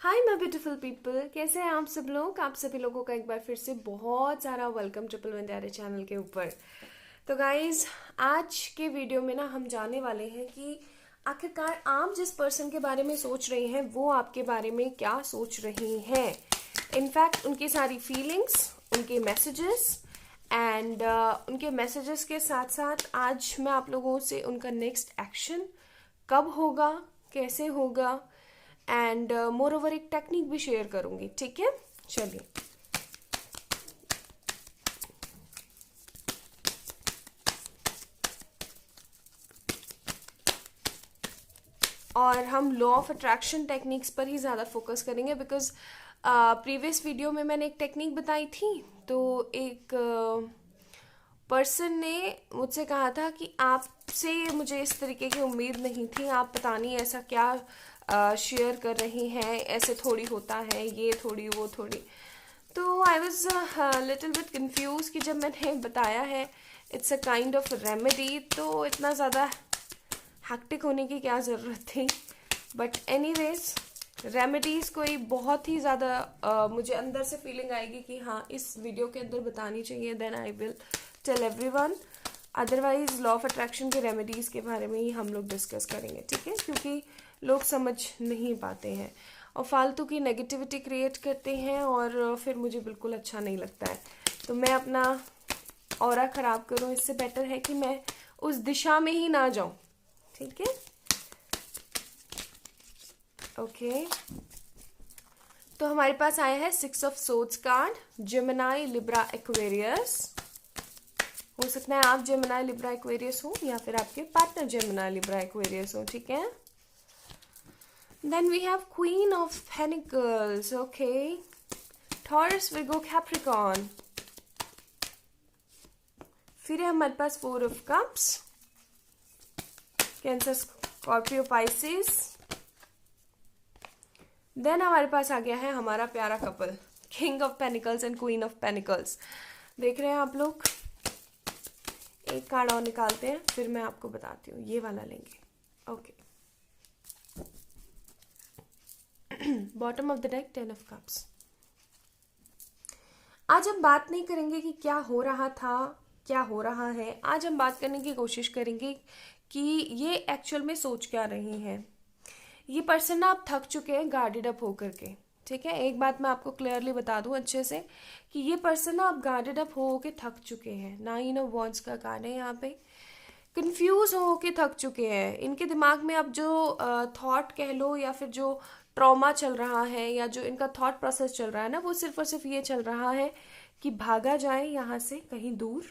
Hi my beautiful people, कैसे हैं आप सब लोग। आप सभी लोगों का एक बार फिर से बहुत सारा वेलकम ट्रिपल वन डायरे चैनल के ऊपर। तो गाइज, आज के वीडियो में ना हम जाने वाले हैं कि आखिरकार आप जिस पर्सन के बारे में सोच रहे हैं वो आपके बारे में क्या सोच रही हैं। इनफैक्ट उनकी सारी फीलिंग्स, उनके मैसेजेस एंड उनके मैसेजेस के साथ साथ आज मैं आप लोगों से उनका नेक्स्ट एक्शन कब होगा, कैसे होगा एंड मोर ओवर एक टेक्निक भी शेयर करूंगी। ठीक है, चलिए। और हम लॉ ऑफ अट्रैक्शन टेक्निक्स पर ही ज़्यादा फोकस करेंगे बिकॉज प्रीवियस वीडियो में मैंने एक टेक्निक बताई थी। तो एक पर्सन ने मुझसे कहा था कि आपसे मुझे इस तरीके की उम्मीद नहीं थी, आप पता नहीं ऐसा क्या शेयर कर रही हैं, ऐसे थोड़ी होता है, ये थोड़ी वो थोड़ी। तो I was little bit confuse कि जब मैंने बताया है it's a kind of remedy, तो इतना ज़्यादा हैक्टिक होने की क्या ज़रूरत थी। बट एनीवेज, रेमेडीज़ कोई बहुत ही ज़्यादा मुझे अंदर से फीलिंग आएगी कि हाँ इस वीडियो के अंदर बतानी चाहिए, then I will tell everyone. Otherwise law of attraction के रेमेडीज़ के बारे में ही हम लोग डिस्कस करेंगे, ठीक है, क्योंकि लोग समझ नहीं पाते हैं और फालतू की नेगेटिविटी क्रिएट करते हैं और फिर मुझे बिल्कुल अच्छा नहीं लगता है। तो मैं अपना ऑरा ख़राब करूं, इससे बेटर है कि मैं उस दिशा में ही ना जाऊं। ठीक है, ओके। तो हमारे पास आया है 6 of swords card, Gemini, Libra, Aquarius. हो सकता है आप जेमिनी, लिब्रा, एक्वेरियस हो या फिर आपके पार्टनर जेमिनी, लिब्रा, एक्वेरियस हो, ठीक है। Then we have queen of pentacles, okay, Taurus, Virgo, Capricorn. फिर है हमारे पास 4 of cups, Cancer, Scorpio, Pisces. Then हमारे पास आ गया है हमारा प्यारा couple, king of pentacles and queen of pentacles. देख रहे हैं आप लोग। एक कार्ड और निकालते हैं, फिर मैं आपको बताती हूँ। ये वाला लेंगे, okay. Bottom of the deck 10 of cups. आज हम बात नहीं करेंगे कि क्या हो रहा था, क्या हो रहा है। आज हम बात करने की कोशिश करेंगे कि ये एक्चुअल में सोच क्या रही हैं। ये पर्सन ना आप थक चुके हैं गार्डेड अप होकर के, ठीक है। एक बात मैं आपको क्लियरली बता दूं अच्छे से कि ये पर्सन ना आप गार्डेड अप हो के थक चुके हैं। 9 ऑफ वॉन्ड्स का कार्ड है यहाँ पे। कंफ्यूज हो के थक चुके हैं। इनके दिमाग में अब जो थॉट कह लो या फिर जो ट्रॉमा चल रहा है या जो इनका थॉट प्रोसेस चल रहा है ना, वो सिर्फ और सिर्फ ये चल रहा है कि भागा जाए यहाँ से कहीं दूर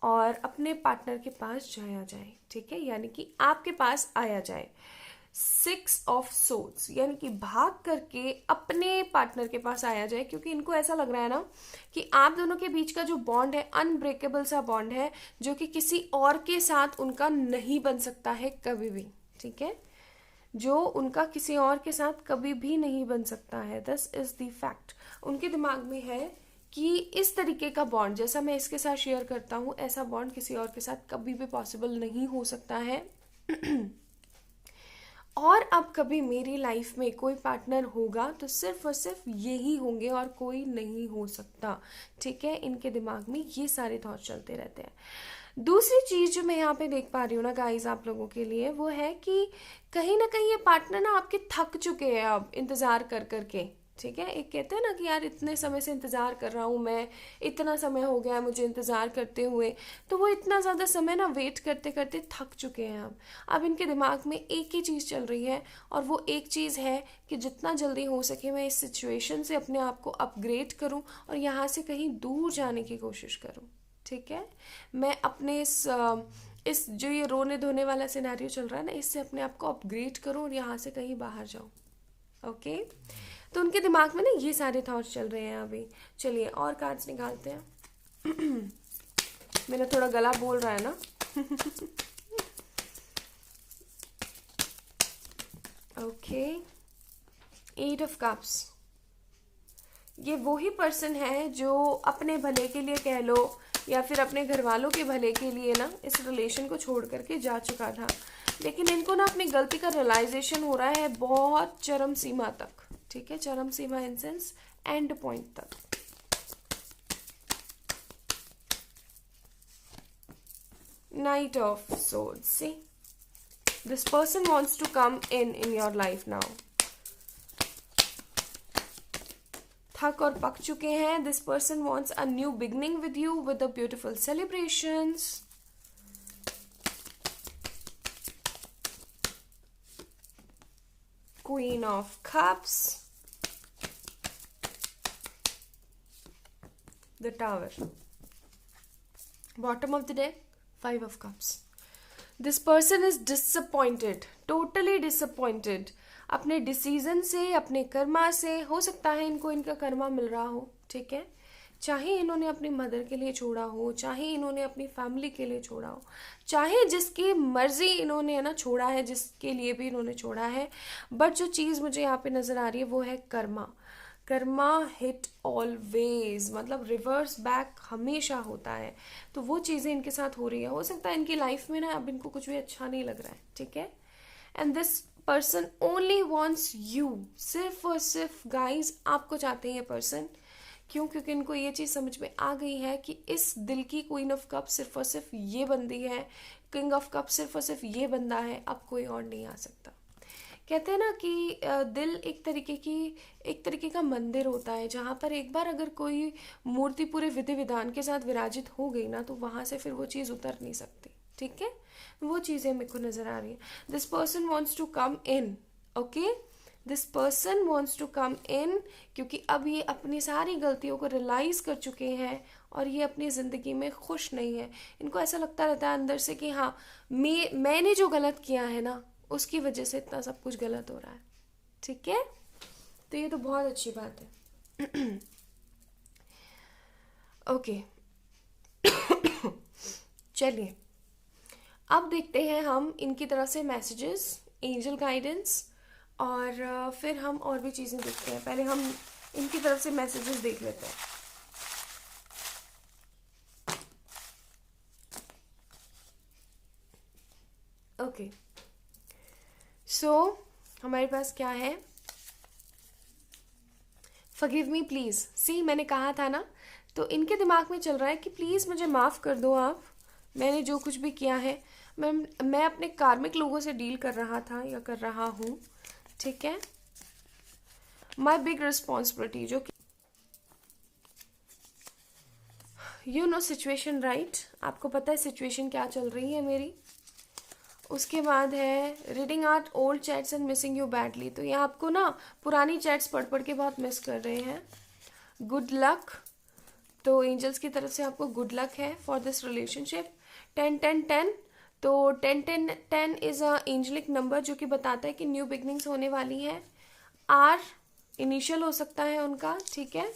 और अपने पार्टनर के पास जाया जाए, ठीक है, यानी कि आपके पास आया जाए। 6 ऑफ सोर्ड्स यानी कि भाग करके अपने पार्टनर के पास आया जाए, क्योंकि इनको ऐसा लग रहा है ना कि आप दोनों के बीच का जो बॉन्ड है अनब्रेकेबल सा बॉन्ड है, जो कि किसी और के साथ उनका नहीं बन सकता है कभी भी, ठीक है, जो उनका किसी और के साथ कभी भी नहीं बन सकता है। This is the fact. उनके दिमाग में है कि इस तरीके का बॉन्ड जैसा मैं इसके साथ शेयर करता हूं, ऐसा बॉन्ड किसी और के साथ कभी भी पॉसिबल नहीं हो सकता है। और अब कभी मेरी लाइफ में कोई पार्टनर होगा तो सिर्फ और सिर्फ यही होंगे और कोई नहीं हो सकता, ठीक है। इनके दिमाग में ये सारे थॉट चलते रहते हैं। दूसरी चीज जो मैं यहाँ पे देख पा रही हूँ ना गाइस आप लोगों के लिए, वो है कि कहीं ना कहीं ये पार्टनर ना आपके थक चुके हैं अब इंतजार कर करके, ठीक है। एक कहते हैं ना कि यार इतने समय से इंतजार कर रहा हूँ मैं, इतना समय हो गया है मुझे इंतजार करते हुए। तो वो इतना ज़्यादा समय ना वेट करते करते थक चुके हैं। अब इनके दिमाग में एक ही चीज़ चल रही है और वो एक चीज़ है कि जितना जल्दी हो सके मैं इस सिचुएशन से अपने आप को अपग्रेड करूँ और यहाँ से कहीं दूर जाने की कोशिश करूँ, ठीक है। मैं अपने इस जो ये रोने धोने वाला सिनेरियो चल रहा है ना, इससे अपने आप को अपग्रेड करूँ और यहाँ से कहीं बाहर जाऊँ, ओके। तो उनके दिमाग में ना ये सारे थॉट्स चल रहे हैं अभी। चलिए और कार्ड्स निकालते हैं। मेरा थोड़ा गला बोल रहा है ना। Okay, 8 of cups. ये वही पर्सन है जो अपने भले के लिए कह लो या फिर अपने घर वालों के भले के लिए ना इस रिलेशन को छोड़ करके जा चुका था, लेकिन इनको ना अपनी गलती का रियलाइजेशन हो रहा है बहुत चरम सीमा तक, ठीक है, चरम सीमा इन सेंस एंड पॉइंट तक। Knight of Swords. See, this person wants to come in your life now. थक और पक चुके हैं. This person wants a new beginning with you with the beautiful celebrations. Queen of Cups. The Tower. Bottom of the deck, Five of Cups. This person is disappointed, totally disappointed. अपने decision से, अपने कर्मा से, हो सकता है इनको इनका कर्मा मिल रहा हो, ठीक है, चाहे इन्होंने अपनी मदर के लिए छोड़ा हो, चाहे इन्होंने अपनी फैमिली के लिए छोड़ा हो, चाहे जिसकी मर्जी इन्होंने है ना छोड़ा है, जिसके लिए भी इन्होंने छोड़ा है, बट जो चीज़ मुझे यहाँ पे नज़र आ रही है वो है कर्मा. कर्मा हिट ऑलवेज, मतलब रिवर्स बैक हमेशा होता है. तो वो चीज़ें इनके साथ हो रही है. हो सकता है इनकी लाइफ में ना अब इनको कुछ भी अच्छा नहीं लग रहा है, ठीक है. And this person only wants you, सिर्फ और सिर्फ गाइज आपको चाहते हैं ये पर्सन. क्यों? क्योंकि इनको ये चीज़ समझ में आ गई है कि इस दिल की क्वीन ऑफ कप सिर्फ और सिर्फ ये बंदी है, किंग ऑफ कप सिर्फ और सिर्फ ये बंदा है, अब कोई और नहीं आ सकता. कहते हैं ना कि दिल एक तरीके का मंदिर होता है, जहाँ पर एक बार अगर कोई मूर्ति पूरे विधि विधान के साथ विराजित हो गई ना, तो वहाँ से फिर वो चीज़ उतर नहीं सकती, ठीक है. वो चीज़ें मेरे को नज़र आ रही है. This person wants to come in, okay, this person wants to come in, क्योंकि अब ये अपनी सारी गलतियों को रियलाइज़ कर चुके हैं और ये अपनी ज़िंदगी में खुश नहीं है. इनको ऐसा लगता रहता है अंदर से कि हाँ, मैंने जो गलत किया है ना, उसकी वजह से इतना सब कुछ गलत हो रहा है, ठीक है. तो ये तो बहुत अच्छी बात है. ओके, चलिए अब देखते हैं हम इनकी तरफ से मैसेजेस, एंजल गाइडेंस, और फिर हम और भी चीज़ें देखते हैं. पहले हम इनकी तरफ से मैसेजेस देख लेते हैं. ओके, सो हमारे पास क्या है? Forgive me please. सी, मैंने कहा था ना, तो इनके दिमाग में चल रहा है कि प्लीज़ मुझे माफ़ कर दो आप, मैंने जो कुछ भी किया है. मैं अपने कार्मिक लोगों से डील कर रहा था या कर रहा हूँ, ठीक है. माई बिग रिस्पॉन्सिबिलिटी, जो कि यू नो सिचुएशन राइट, आपको पता है सिचुएशन क्या चल रही है मेरी. उसके बाद है reading out old chats and missing you badly. तो ये आपको ना पुरानी चैट्स पढ़ पढ़ के बहुत मिस कर रहे हैं. गुड लक, तो एंजल्स की तरफ से आपको गुड लक है फॉर दिस रिलेशनशिप. 10-10-10, तो 10-10-10 इज अ एंजलिक नंबर जो कि बताता है कि न्यू बिगनिंग्स होने वाली हैं. आर इनिशियल हो सकता है उनका, ठीक है.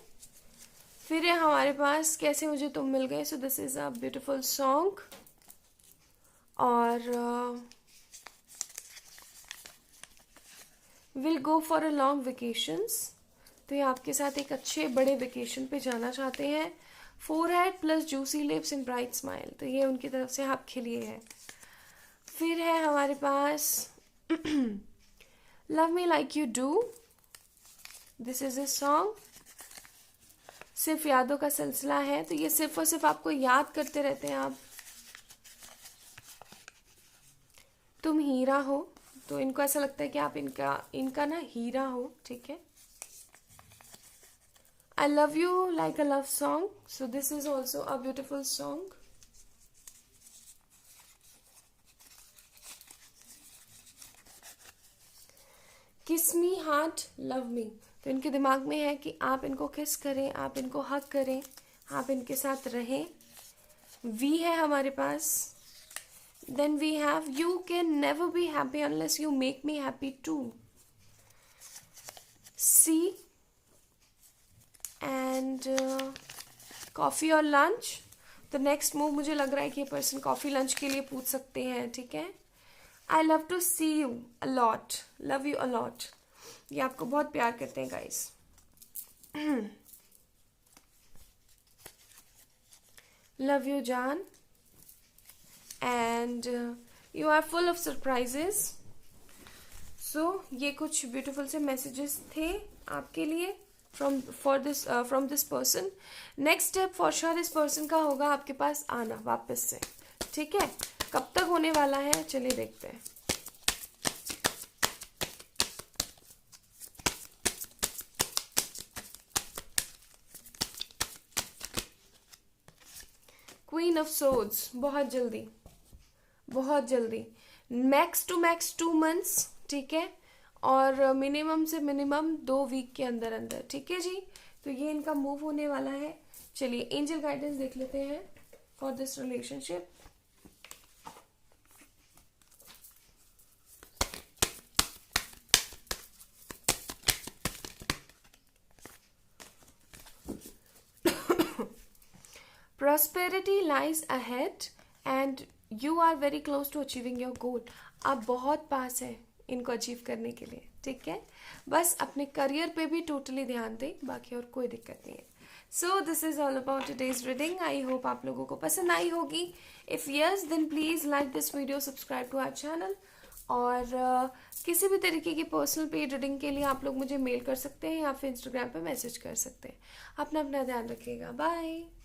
फिर है हमारे पास कैसे मुझे तुम मिल गए. So this is a beautiful song. और will go for a long vacations, तो ये आपके साथ एक अच्छे बड़े वेकेशन पे जाना चाहते हैं. Forehead plus juicy lips and bright smile, तो ये उनकी तरफ से आपके लिए है. फिर है हमारे पास love me like you do. This is a song. सिर्फ यादों का सिलसिला है, तो ये सिर्फ और सिर्फ आपको याद करते रहते हैं आप. तुम हीरा हो, तो इनको ऐसा लगता है कि आप इनका ना हीरा हो, ठीक है. I love you like a love song, so this is also a beautiful song. किस मी हार्ट लव मी, तो इनके दिमाग में है कि आप इनको किस करें, आप इनको हक करें, आप इनके साथ रहें. वी है हमारे पास. Then we have you can never be happy unless you make me happy too. C and coffee और lunch. तो नेक्स्ट मूव मुझे लग रहा है कि ये पर्सन कॉफ़ी लंच के लिए पूछ सकते हैं, ठीक है. I love to see you a lot, love you a lot, ये आपको बहुत प्यार करते हैं गाइस. लव यू जान. And you are full of surprises. So ये कुछ ब्यूटीफुल से मैसेजेस थे आपके लिए from this person. Next step for sure इस पर्सन का होगा आपके पास आना वापस से. ठीक है, कब तक होने वाला है चलिए देखते हैं. क्वीन ऑफ सोर्ड्स, बहुत जल्दी, बहुत जल्दी, मैक्स टू मैक्स 2 मंथ्स. ठीक है, और मिनिमम से मिनिमम 2 वीक के अंदर अंदर. ठीक है जी, तो ये इनका मूव होने वाला है. चलिए एंजल गाइडेंस देख लेते हैं for this relationship. Prosperity lies ahead and you are very close to achieving your goal. आप बहुत पास है इनको अचीव करने के लिए. ठीक है, बस अपने करियर पे भी टोटली ध्यान दें, बाकी और कोई दिक्कत नहीं है. So this is all about today's reading. I hope आप लोगों को पसंद आई होगी. If yes then please like this video, subscribe to our channel. और किसी भी तरीके की पर्सनल पेड रीडिंग के लिए आप लोग मुझे मेल कर सकते हैं या फिर इंस्टाग्राम पे मैसेज कर सकते हैं. अपना ध्यान रखिएगा. बाय.